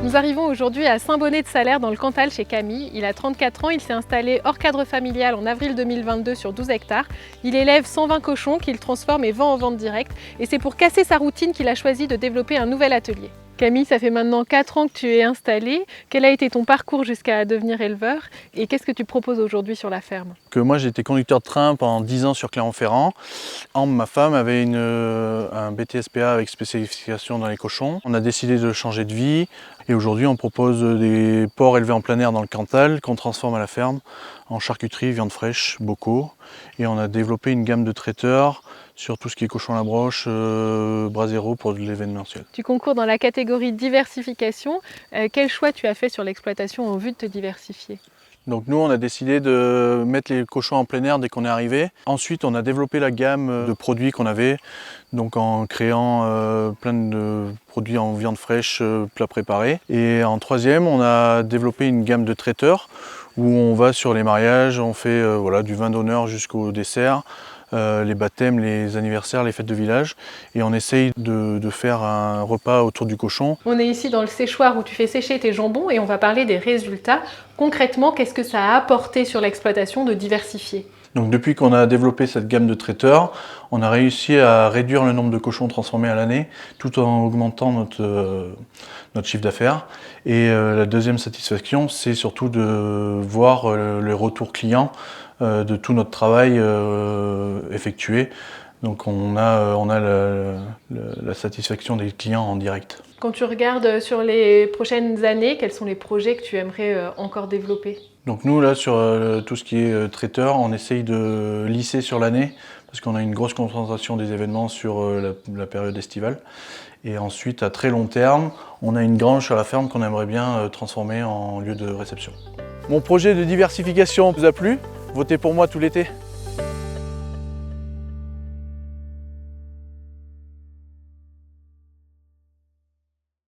Nous arrivons aujourd'hui à Saint-Bonnet-de-Salaire dans le Cantal chez Camille. Il a 34 ans, il s'est installé hors cadre familial en avril 2022 sur 12 hectares. Il élève 120 cochons qu'il transforme et vend en vente directe. Et c'est pour casser sa routine qu'il a choisi de développer un nouvel atelier. Camille, ça fait maintenant 4 ans que tu es installé. Quel a été ton parcours jusqu'à devenir éleveur et qu'est-ce que tu proposes aujourd'hui sur la ferme? Moi j'ai été conducteur de train pendant 10 ans sur Clermont-Ferrand. Ma femme avait un BTSPA avec spécification dans les cochons. On a décidé de changer de vie et aujourd'hui on propose des porcs élevés en plein air dans le Cantal qu'on transforme à la ferme en charcuterie, viande fraîche, bocaux. Et on a développé une gamme de traiteurs sur tout ce qui est cochon à la broche, brasero pour de l'événementiel. Tu concours dans la catégorie diversification. Quel choix tu as fait sur l'exploitation en vue de te diversifier? Donc nous on a décidé de mettre les cochons en plein air dès qu'on est arrivé. Ensuite on a développé la gamme de produits qu'on avait, donc en créant plein de produits en viande fraîche, plats préparés. Et en troisième on a développé une gamme de traiteurs où on va sur les mariages, on fait du vin d'honneur jusqu'au dessert. Les baptêmes, les anniversaires, les fêtes de village et on essaye de faire un repas autour du cochon. On est ici dans le séchoir où tu fais sécher tes jambons et on va parler des résultats. Concrètement, qu'est-ce que ça a apporté sur l'exploitation de diversifier? Donc depuis qu'on a développé cette gamme de traiteurs, on a réussi à réduire le nombre de cochons transformés à l'année tout en augmentant notre chiffre d'affaires. Et la deuxième satisfaction, c'est surtout de voir le retour client de tout notre travail effectué. Donc on a la satisfaction des clients en direct. Quand tu regardes sur les prochaines années, quels sont les projets que tu aimerais encore développer? Donc nous là sur tout ce qui est traiteur, on essaye de lisser sur l'année parce qu'on a une grosse concentration des événements sur la période estivale. Et ensuite à très long terme, on a une grange sur la ferme qu'on aimerait bien transformer en lieu de réception. Mon projet de diversification vous a plu? Votez pour moi tout l'été.